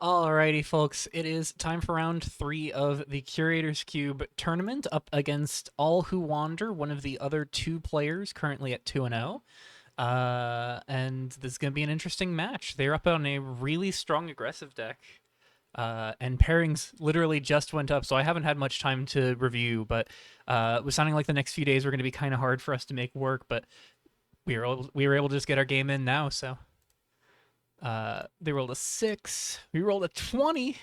Alrighty, folks, it is time for round 3 of the Curators Cube tournament up against AllWhoWander, one of the other two players currently at 2-0. And this is going to be an interesting match. They're up on a really strong aggressive deck, and pairings literally just went up, so I haven't had much time to review, but it was sounding like the next few days were going to be kind of hard for us to make work, but we were able to just get our game in now, so. They rolled a 6. We rolled a 20.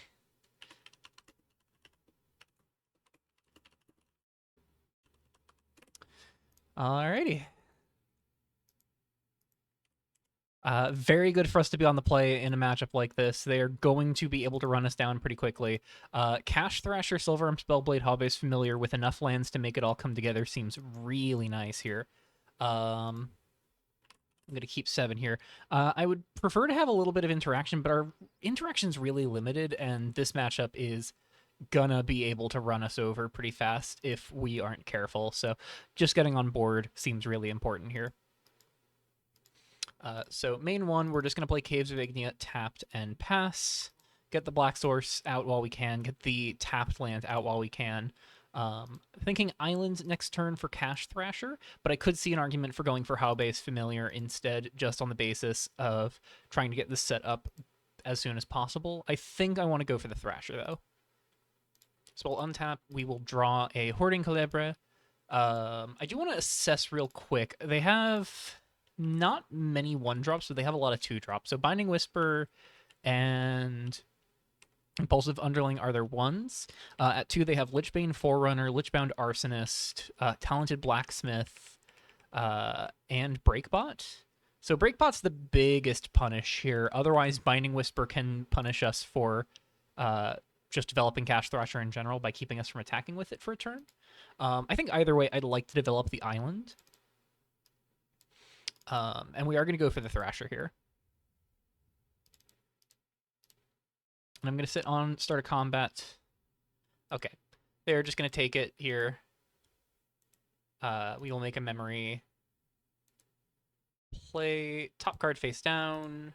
Alrighty. Very good for us to be on the play in a matchup like this. They are going to be able to run us down pretty quickly. Cash Thrasher, Silverarm, Spellblade, Hobbyist Familiar with enough lands to make it all come together seems really nice here. I'm going to keep 7 here. I would prefer to have a little bit of interaction, but our interaction's really limited, and this matchup is gonna be able to run us over pretty fast if we aren't careful. So just getting on board seems really important here. So main one, we're just going to play Caves of Ignia, tapped and pass. Get the black source out while we can. Get the tapped land out while we can. Thinking Island next turn for Cash Thrasher, but I could see an argument for going for How-Base Familiar instead, just on the basis of trying to get this set up as soon as possible. I think I want to go for the Thrasher, though. So we'll untap. We will draw a Hoarding Calibre. I do want to assess real quick. They have not many 1-drops, but they have a lot of 2-drops. So Binding Whisper and Impulsive Underling are their 1s. At 2, they have Lichbane Forerunner, Lichbound Arsonist, Talented Blacksmith, and Breakbot. So Breakbot's the biggest punish here. Otherwise, Binding Whisper can punish us for just developing Cash Thrasher in general by keeping us from attacking with it for a turn. I think either way, I'd like to develop the island. And we are going to go for the Thrasher here. And I'm going to sit on start a combat. Okay. They're just going to take it here. We will make a memory. Play top card face down.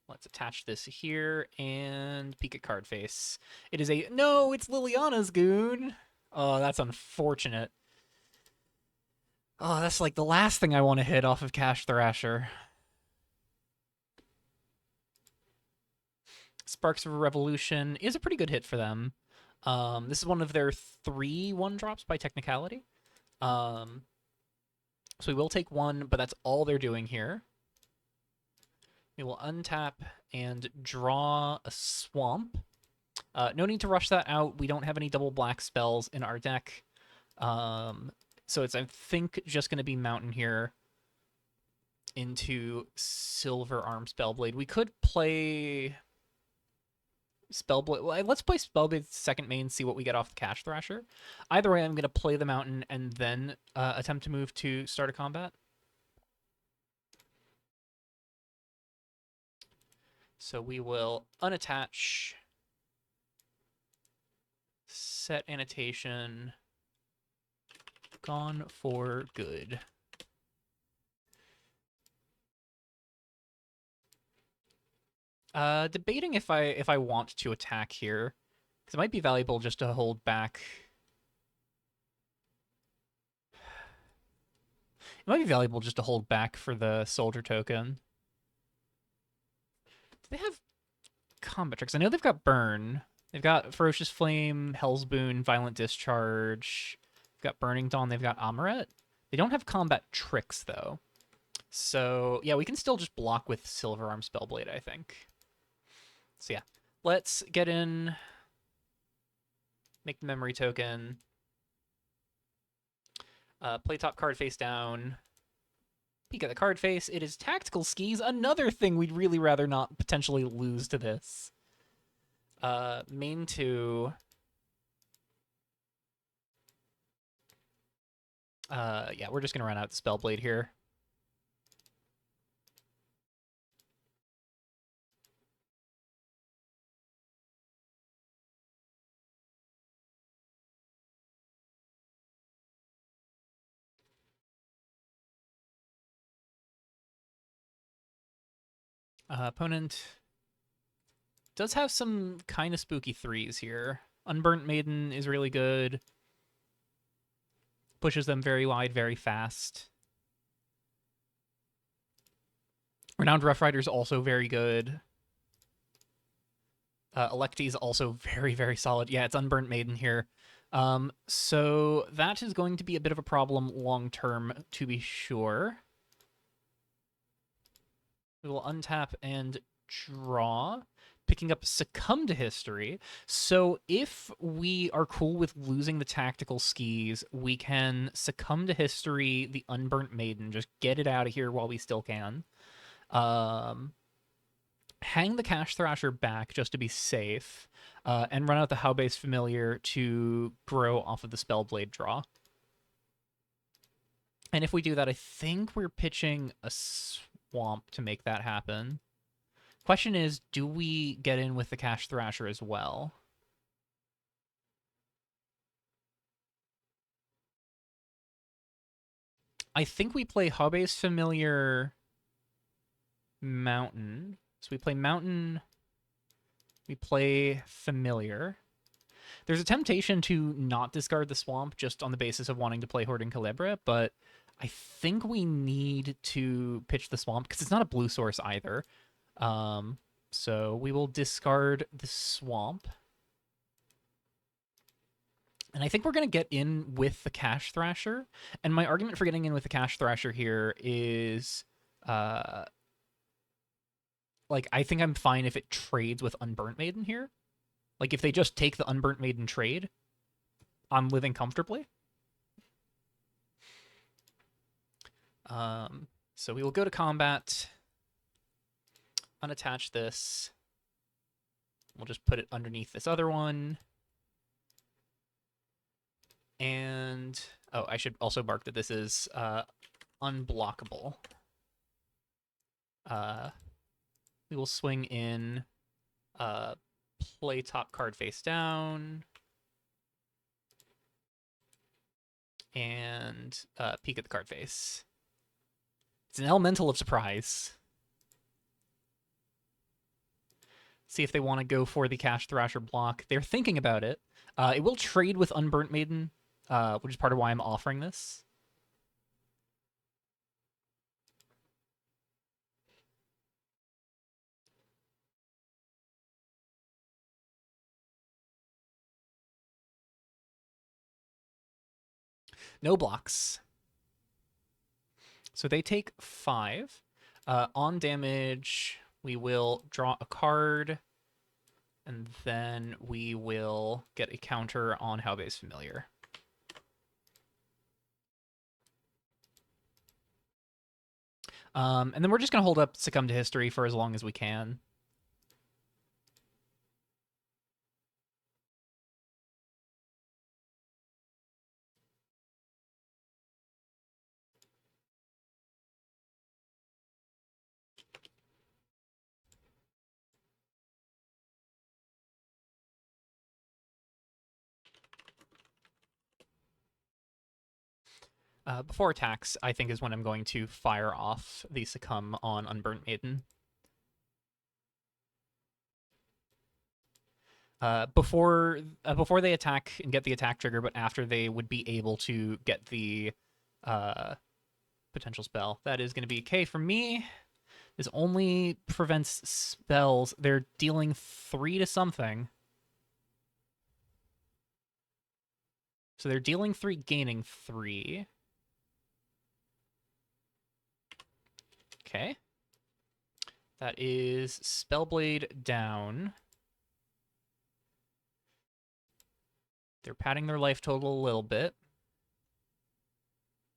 Let's attach this here and peek at card face. It is a... No, it's Liliana's Goon. Oh, that's unfortunate. Oh, that's like the last thing I want to hit off of Cash Thrasher. Sparks of a Revolution is a pretty good hit for them. This is one of their 3 1-drops by technicality. So we will take 1, but that's all they're doing here. We will untap and draw a Swamp. No need to rush that out. We don't have any double black spells in our deck. So it's, I think, just going to be Mountain here into Silverarm Spellblade. We could play Spellblade. Well, let's play Spellblade second main, see what we get off the Cash Thrasher. Either way, I'm going to play the Mountain and then attempt to move to start a combat. So we will unattach, set annotation, gone for good. Debating if I want to attack here, because it might be valuable just to hold back. It might be valuable just to hold back for the soldier token. Do they have combat tricks? I know they've got burn. They've got Ferocious Flame, Hell's Boon, Violent Discharge. They've got Burning Dawn. They've got Amoret. They don't have combat tricks, though. So, yeah, we can still just block with Silverarm Spellblade, I think. So, yeah. Let's get in. Make the memory token. Play top card face down. Peek at the card face. It is Tactical Skis, another thing we'd really rather not potentially lose to this. Main 2. Yeah, we're just going to run out the Spellblade here. Opponent does have some kind of spooky threes here. Unburnt Maiden is really good. Pushes them very wide, very fast. Renowned Rough Rider is also very good. Electi is also very, very solid. Yeah, it's Unburnt Maiden here. So that is going to be a bit of a problem long term, to be sure. We will untap and draw, picking up Succumb to History. So if we are cool with losing the tactical skis, we can Succumb to History, the Unburnt Maiden, just get it out of here while we still can. Hang the Cash Thrasher back just to be safe, and run out the How-Base Familiar to grow off of the Spellblade draw. And if we do that, I think we're pitching a Swamp to make that happen. Question is, do we get in with the Cash Thrasher as well? I think we play How-Base Familiar Mountain. So we play Mountain, we play Familiar. There's a temptation to not discard the Swamp just on the basis of wanting to play Hoarding Calibra, but I think we need to pitch the Swamp because it's not a blue source either. So we will discard the Swamp. And I think we're going to get in with the Cash Thrasher. And my argument for getting in with the Cash Thrasher here is... like, I think I'm fine if it trades with Unburnt Maiden here. Like, if they just take the Unburnt Maiden trade, I'm living comfortably. So we will go to combat, unattach this. We'll just put it underneath this other one. And, oh, I should also mark that this is unblockable. We will swing in, play top card face down, and peek at the card face. It's an Elemental of Surprise. See if they want to go for the Cash Thrasher block. They're thinking about it. It will trade with Unburnt Maiden, which is part of why I'm offering this. No blocks. So they take 5. On damage, we will draw a card, and then we will get a counter on How-Base Familiar. And then we're just going to hold up Succumb to History for as long as we can. Before attacks, I think, is when I'm going to fire off the Succumb on Unburnt Maiden. Before they attack and get the attack trigger, but after they would be able to get the potential spell. That is going to be K for me. This only prevents spells. They're dealing 3 to something. So they're dealing 3, gaining 3. Okay. That is Spellblade down. They're padding their life total a little bit.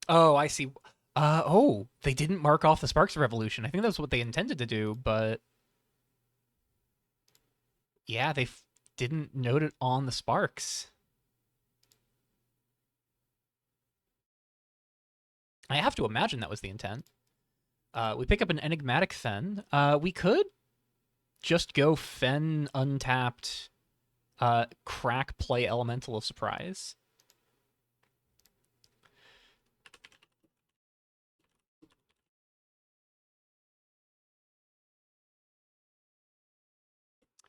Oh, I see. Oh, they didn't mark off the Sparks of Revolution. I think that's what they intended to do, but... yeah, they didn't note it on the Sparks. I have to imagine that was the intent. We pick up an Enigmatic Fen. We could just go Fen untapped, crack, play Elemental of Surprise.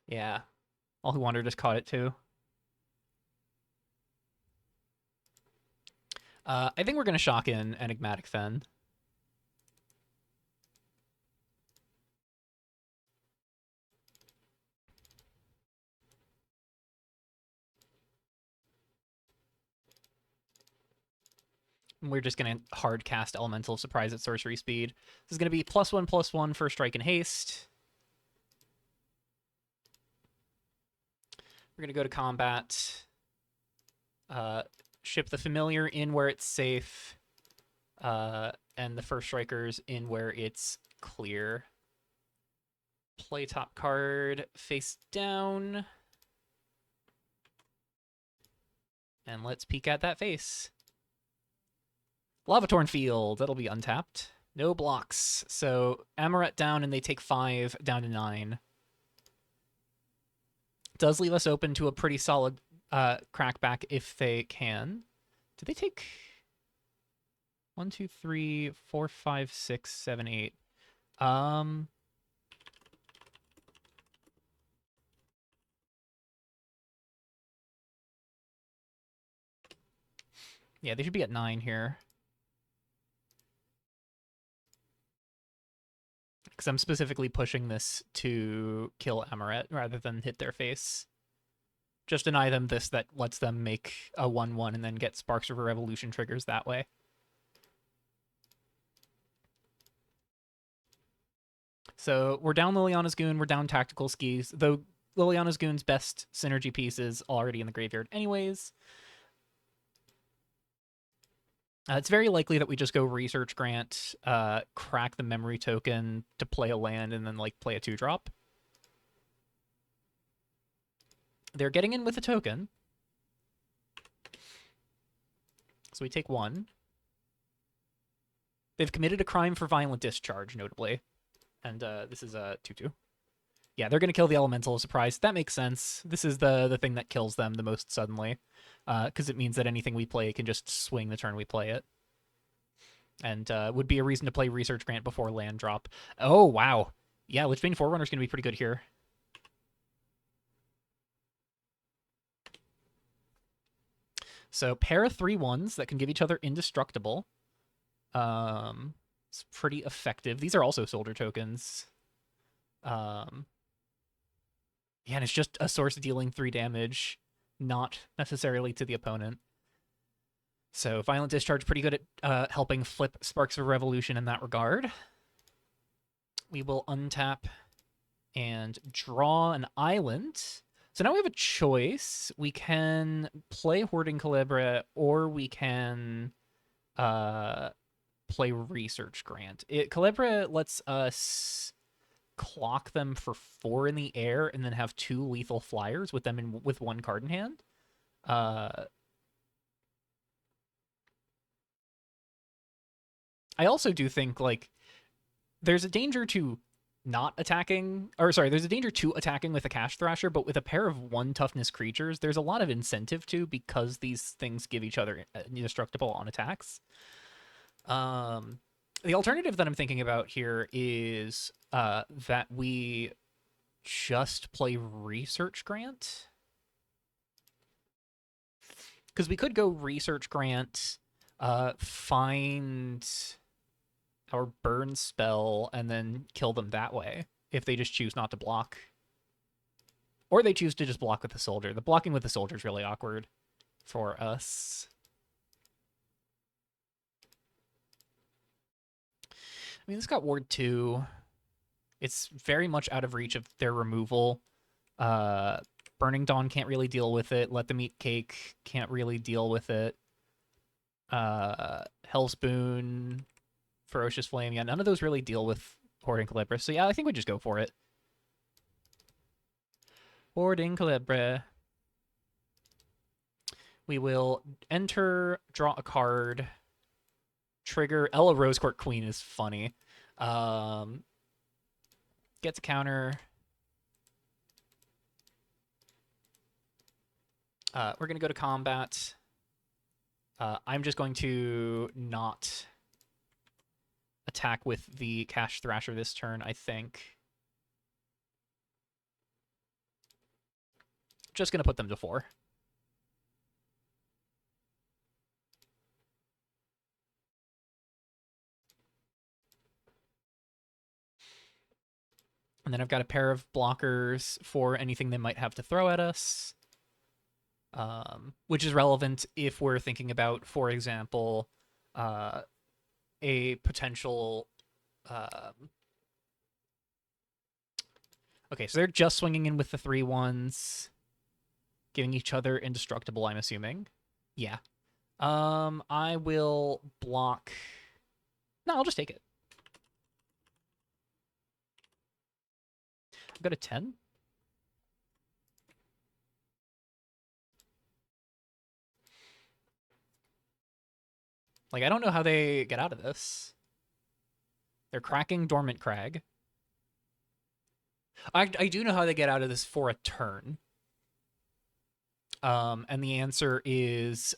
Yeah. AllWhoWander just caught it too. I think we're going to shock in Enigmatic Fen. We're just going to hard cast Elemental Surprise at sorcery speed. This is going to be +1/+1 for strike and haste. We're going to go to combat. Ship the familiar in where it's safe. And the first strikers in where it's clear. Play top card face down. And let's peek at that face. Lavatorn Field. That'll be untapped. No blocks. So Amaret down and they take 5 down to 9. Does leave us open to a pretty solid crackback if they can. Did they take 1, 2, 3, 4, 5, 6, 7, 8? Yeah, they should be at 9 here. Because I'm specifically pushing this to kill Amaret rather than hit their face. Just deny them this that lets them make a 1/1 and then get Sparks of a Revolution triggers that way. So we're down Liliana's Goon, we're down Tactical Skis, though Liliana's Goon's best synergy piece is already in the graveyard anyways. It's very likely that we just go Research Grant, crack the memory token to play a land, and then like play a 2-drop. They're getting in with a token. So we take 1. They've committed a crime for violent discharge, notably. And this is a 2/2. Yeah, they're going to kill the Elemental Surprise. That makes sense. This is the thing that kills them the most suddenly. Because it means that anything we play can just swing the turn we play it. And would be a reason to play Research Grant before land drop. Oh, wow. Yeah, Lichbane Forerunner's going to be pretty good here. So pair of 3/1s that can give each other indestructible. It's pretty effective. These are also soldier tokens. Yeah, and it's just a source dealing 3 damage, not necessarily to the opponent. So Violent Discharge pretty good at helping flip Sparks of Revolution in that regard. We will untap and draw an island. So now we have a choice. We can play Hoarding Calibra, or we can play Research Grant. Calibra lets us clock them for 4 in the air and then have 2 lethal flyers with them with 1 card in hand. I also do think like there's a danger to not attacking, or sorry, there's a danger to attacking with a Cash Thrasher, but with a pair of 1 toughness creatures, there's a lot of incentive to, because these things give each other indestructible on attacks. The alternative that I'm thinking about here is that we just play Research Grant. Because we could go Research Grant, find our burn spell, and then kill them that way, if they just choose not to block. Or they choose to just block with the soldier. The blocking with the soldier is really awkward for us. I mean, this got Ward 2. It's very much out of reach of their removal. Burning Dawn can't really deal with it. Let Them Eat Cake can't really deal with it. Hellspoon, Ferocious Flame. Yeah, none of those really deal with Hoarding Calibra. So yeah, I think we just go for it. Hoarding Calibra. We will enter, draw a card, trigger. Ella Rosecourt Queen is funny. Gets a counter. We're going to go to combat. I'm just going to not attack with the Cash Thrasher this turn, I think. just going to put them to 4. And then I've got a pair of blockers for anything they might have to throw at us, which is relevant if we're thinking about, for example, a potential... Okay, so they're just swinging in with the 3/1s, giving each other indestructible, I'm assuming. Yeah. I will block... No, I'll just take it. Go to 10. Like, I don't know how they get out of this. They're cracking Dormant Crag. I do know how they get out of this for a turn. And the answer is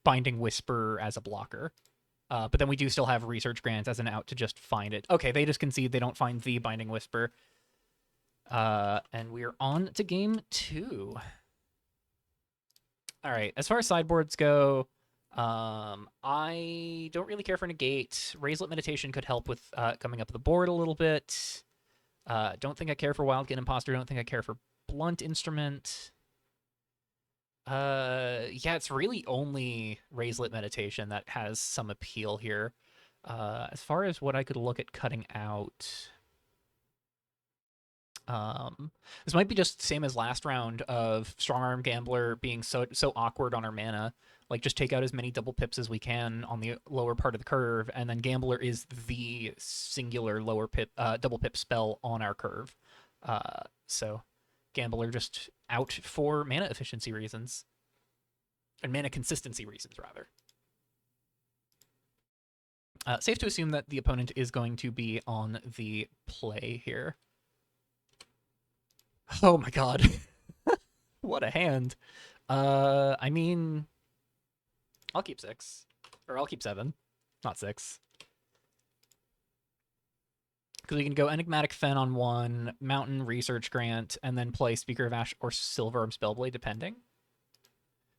Binding Whisper as a blocker. But then we do still have Research Grant as an out to just find it. Okay, they just concede they don't find the Binding Whisper. And we're on to game 2. All right, as far as sideboards go, I don't really care for Negate. Raise-Lit Meditation could help with coming up the board a little bit. Don't think I care for Wildcat Imposter. Don't think I care for Blunt Instrument. Yeah, it's really only Raise-Lit Meditation that has some appeal here. As far as what I could look at cutting out... this might be just same as last round of Strong Arm Gambler being so awkward on our mana. Like, just take out as many double pips as we can on the lower part of the curve, and then Gambler is the singular lower pip, double pip spell on our curve. So Gambler just out for mana efficiency reasons. And mana consistency reasons, rather. Safe to assume that the opponent is going to be on the play here. Oh my god. What a hand. I mean, I'll keep 6. Or I'll keep 7. Not 6. Because we can go Enigmatic Fen on 1, Mountain Research Grant, and then play Speaker of Ash or Silverarm Spellblade, depending.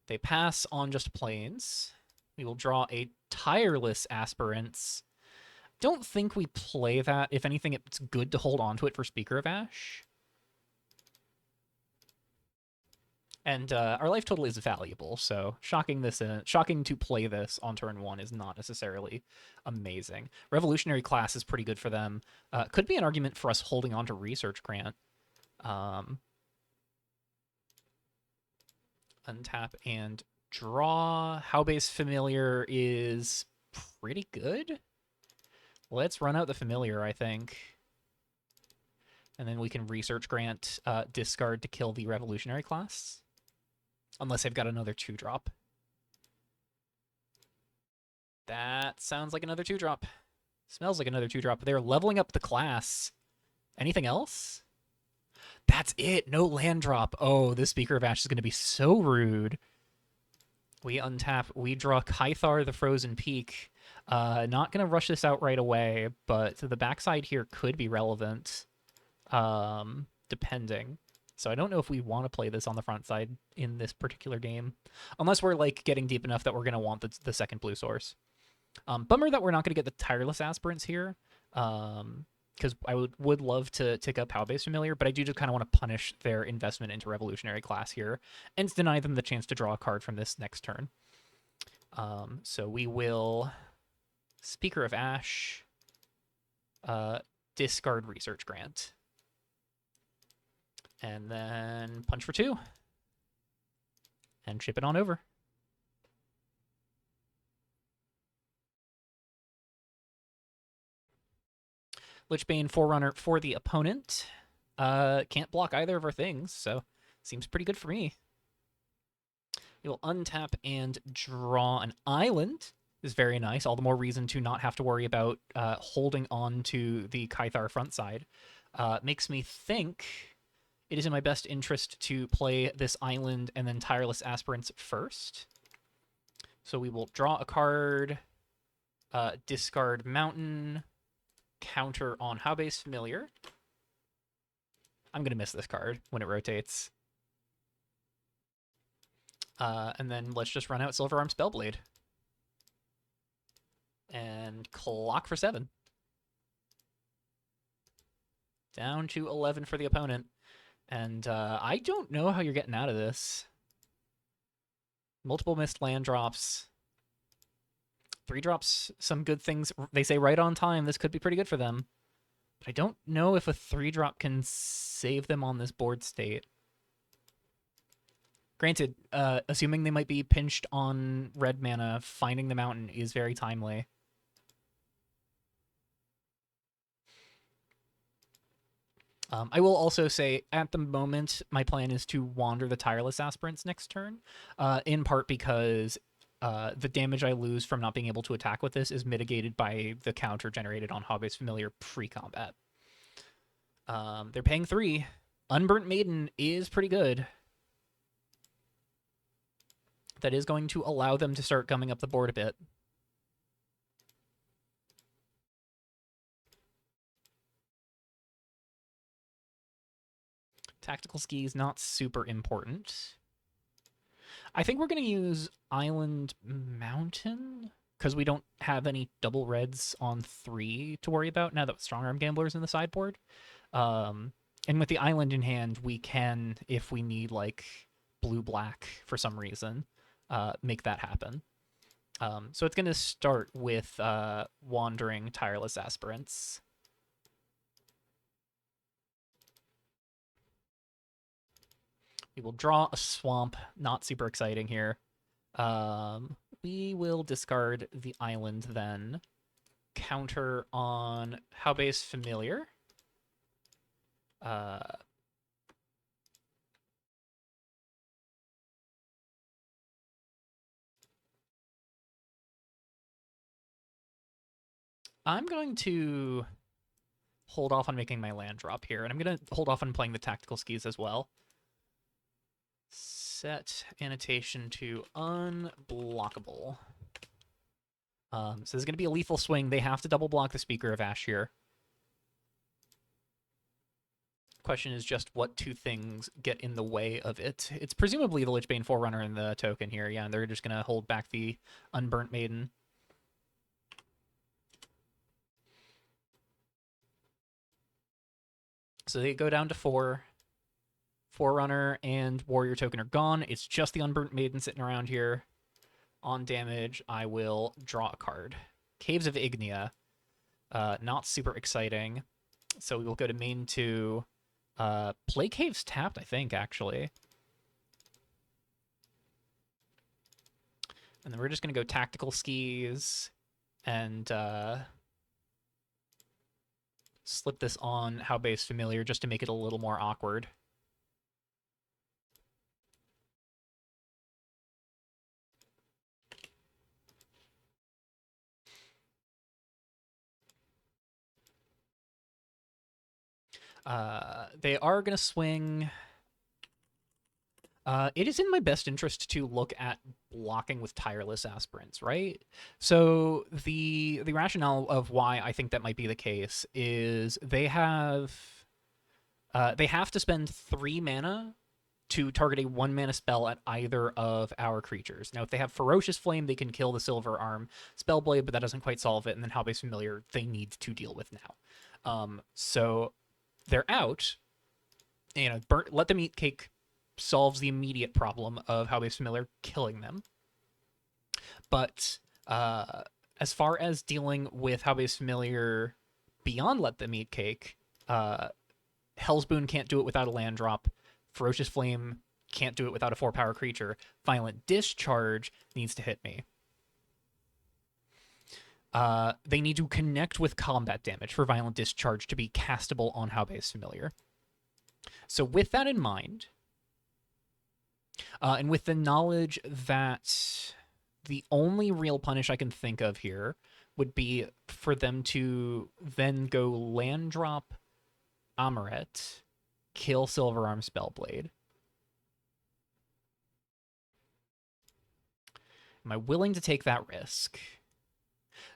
They pass on just Plains. We will draw a Tireless Aspirants. Don't think we play that. If anything, it's good to hold on to it for Speaker of Ash. And our life total is valuable, so shocking to play this on turn 1 is not necessarily amazing. Revolutionary Class is pretty good for them. Could be an argument for us holding on to Research Grant. Untap and draw. Howbase Familiar is pretty good. Let's run out the Familiar, I think. And then we can Research Grant, discard to kill the Revolutionary Class. Unless they've got another 2-drop. That sounds like another 2-drop. Smells like another 2-drop. They're leveling up the class. Anything else? That's it. No land drop. Oh, this Speaker of Ash is going to be so rude. We untap. We draw Kythar the Frozen Peak. Not going to rush this out right away, but the backside here could be relevant. Depending. So I don't know if we want to play this on the front side in this particular game, unless we're like getting deep enough that we're going to want the second blue source. Bummer that we're not going to get the Tireless Aspirants here, because I would love to tick up Howbase Familiar, but I do just kind of want to punish their investment into Revolutionary Class here and deny them the chance to draw a card from this next turn. So we will Speaker of Ash, discard Research Grant. And then punch for 2. And ship it on over. Lichbane Forerunner for the opponent. Can't block either of our things, so seems pretty good for me. You'll untap and draw an island. This is very nice. All the more reason to not have to worry about holding on to the Kythar front side. Makes me think... it is in my best interest to play this island and then Tireless Aspirants first. So we will draw a card, discard Mountain, counter on Howbase Familiar. I'm going to miss this card when it rotates. And then let's just run out Silverarm Spellblade. And clock for 7. Down to 11 for the opponent. And I don't know how you're getting out of this. Multiple missed land drops. 3 drops, some good things. They say right on time. This could be pretty good for them. But I don't know if a 3-drop can save them on this board state. Granted, assuming they might be pinched on red mana, finding the mountain is very timely. I will also say, at the moment, my plan is to wander the Tireless Aspirants next turn, in part because the damage I lose from not being able to attack with this is mitigated by the counter generated on Hobby's Familiar pre-combat. They're paying 3. Unburnt Maiden is pretty good. That is going to allow them to start coming up the board a bit. Tactical Skis, not super important. I think we're going to use Island Mountain, because we don't have any double reds on 3 to worry about now that Strong Arm Gambler's in the sideboard. And with the Island in hand, we can, if we need, like, blue-black for some reason, make that happen. So it's going to start with Wandering Tireless Aspirants. We will draw a swamp. Not super exciting here. We will discard the island then. Counter on Howbase Familiar. I'm going to hold off on making my land drop here, and I'm going to hold off on playing the Tactical Skis as well. Set annotation to unblockable. So this is going to be a lethal swing. They have to double block the Speaker of Ash here. Question is just what 2 things get in the way of it. It's presumably the Lichbane Forerunner and the token here. Yeah, and they're just going to hold back the Unburnt Maiden. So they go down to 4. Forerunner and Warrior Token are gone. It's just the Unburnt Maiden sitting around here. On damage, I will draw a card. Caves of Ignia. Not super exciting. So we will go to main 2. Play Caves tapped, I think, actually. And then we're just going to go Tactical Skis and slip this on Howbase Familiar just to make it a little more awkward. They are going to swing. It is in my best interest to look at blocking with Tireless Aspirants, right? So the rationale of why I think that might be the case is they have to spend 3 mana to target a 1-mana spell at either of our creatures. Now, if they have Ferocious Flame, they can kill the Silver Arm Spellblade, but that doesn't quite solve it. And then Howbase Familiar, they need to deal with now. So they're out. You know, Let Them Eat Cake solves the immediate problem of Howbase Familiar killing them. But as far as dealing with Howbase Familiar beyond Let Them Eat Cake, Hell's Boon can't do it without a land drop. Ferocious Flame can't do it without a 4-power creature. Violent Discharge needs to hit me. They need to connect with combat damage for Violent Discharge to be castable on Howbase Familiar. So with that in mind, and with the knowledge that the only real punish I can think of here would be for them to then go land drop Amoret, kill Silverarm Spellblade. Am I willing to take that risk?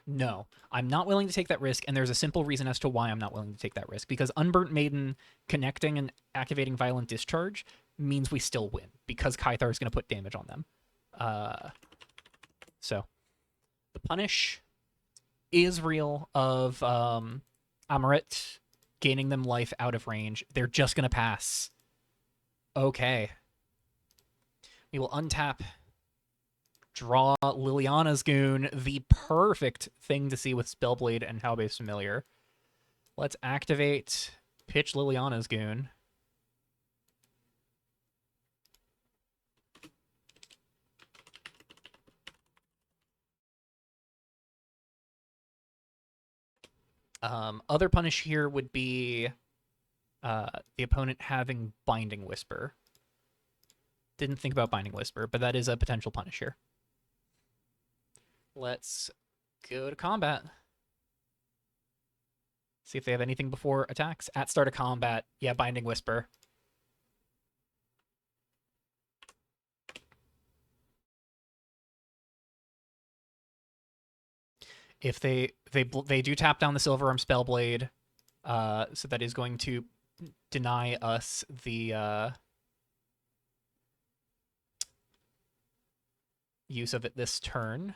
No, I'm not willing to take that risk, and there's a simple reason as to why I'm not willing to take that risk. Because Unburnt Maiden connecting and activating Violent Discharge means we still win, because Kythar is going to put damage on them. So the punish is real of Amaret gaining them life out of range. They're just going to pass. Okay. We will untap, draw Liliana's Goon, the perfect thing to see with Spellblade and Howbase Familiar. Let's activate, pitch Liliana's Goon. Other punish here would be the opponent having Binding Whisper. Didn't think about Binding Whisper, but that is a potential punish here. Let's go to combat. See if they have anything before attacks. At start of combat, yeah, Binding Whisper. If they do tap down the Silverarm Spellblade, so that is going to deny us the use of it this turn.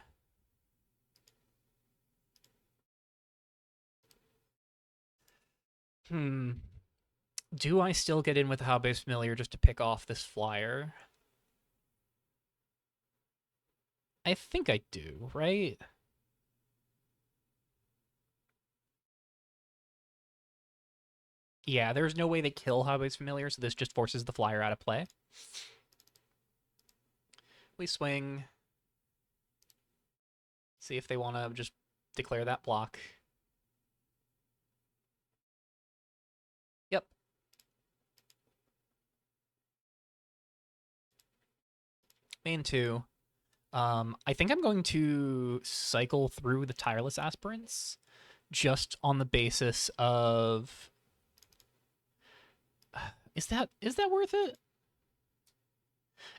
Do I still get in with the Howbase Familiar just to pick off this flyer? I think I do, right? Yeah, there's no way they kill Howbase Familiar, so this just forces the flyer out of play. We swing. See if they want to just declare that block. Yep. Main 2. I think I'm going to cycle through the Tireless Aspirants just on the basis of... Is that worth it?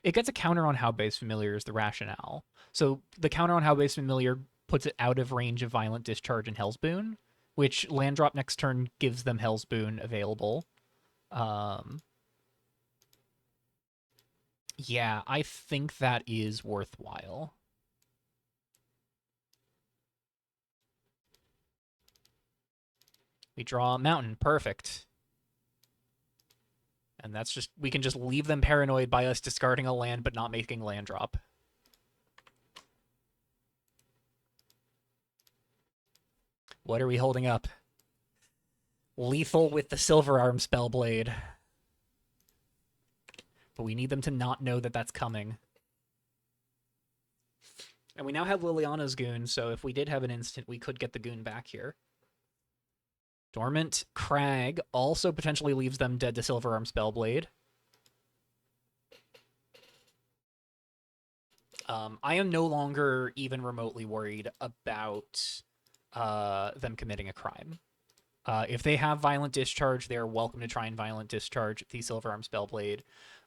It gets a counter on Howbase Familiar is the rationale. So the counter on Howbase Familiar puts it out of range of Violent Discharge and Hell's Boon, which land drop next turn gives them Hell's Boon available. Yeah, I think that is worthwhile. We draw a Mountain. Perfect. And that's just, we can just leave them paranoid by us discarding a land but not making land drop. What are we holding up? Lethal with the Silverarm Spellblade. But we need them to not know that that's coming. And we now have Liliana's Goon, so if we did have an instant, we could get the Goon back here. Dormant Crag also potentially leaves them dead to Silverarm Spellblade. I am no longer even remotely worried about them committing a crime. If they have Violent Discharge, they're welcome to try and Violent Discharge the Silverarm Spellblade.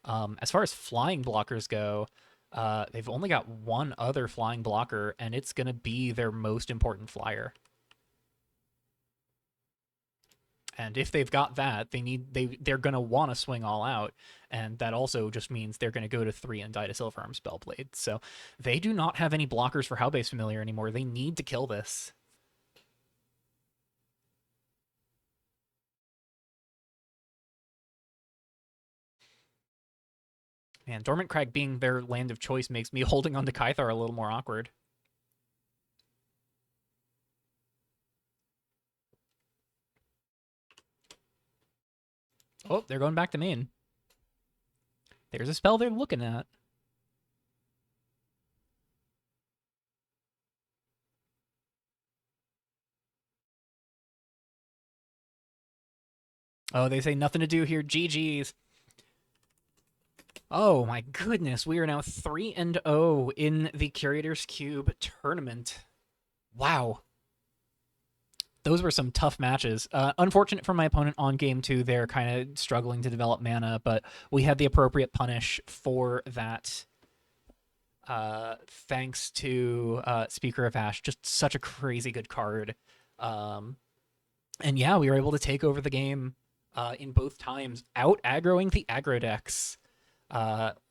As far as flying blockers go, they've only got one other flying blocker, and it's going to be their most important flyer. And if they've got that, they're going to want to swing all out, and that also just means they're going to go to 3 and die to Silverarm Spellblade. So they do not have any blockers for Howbase Familiar anymore. They need to kill this. Man, Dormant Crag being their land of choice makes me holding on to Kythar a little more awkward. Oh, they're going back to main. There's a spell they're looking at. Oh, they say nothing to do here. GG's. Oh my goodness, we are now 3-0 in the Curators Cube tournament. Wow. Those were some tough matches. Unfortunate for my opponent on game 2. They're kind of struggling to develop mana, but we had the appropriate punish for that. Thanks to Speaker of Ash. Just such a crazy good card. And yeah, we were able to take over the game in both times, out aggroing the aggro decks.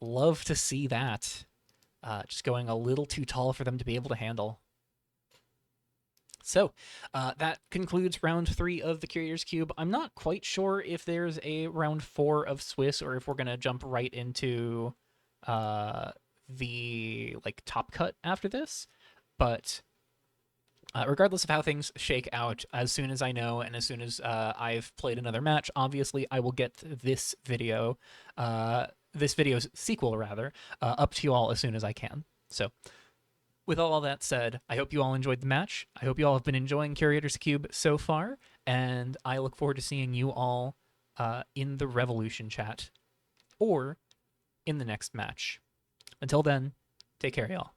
Love to see that. just going a little too tall for them to be able to handle. So that concludes round 3 of the Curator's Cube. I'm not quite sure if there's a round 4 of Swiss or if we're going to jump right into the top cut after this. But regardless of how things shake out, as soon as I know and as soon as I've played another match, obviously I will get this video's sequel, rather, up to you all as soon as I can. So with all that said, I hope you all enjoyed the match. I hope you all have been enjoying Curator's Cube so far, and I look forward to seeing you all in the Revolution chat or in the next match. Until then, take care, y'all.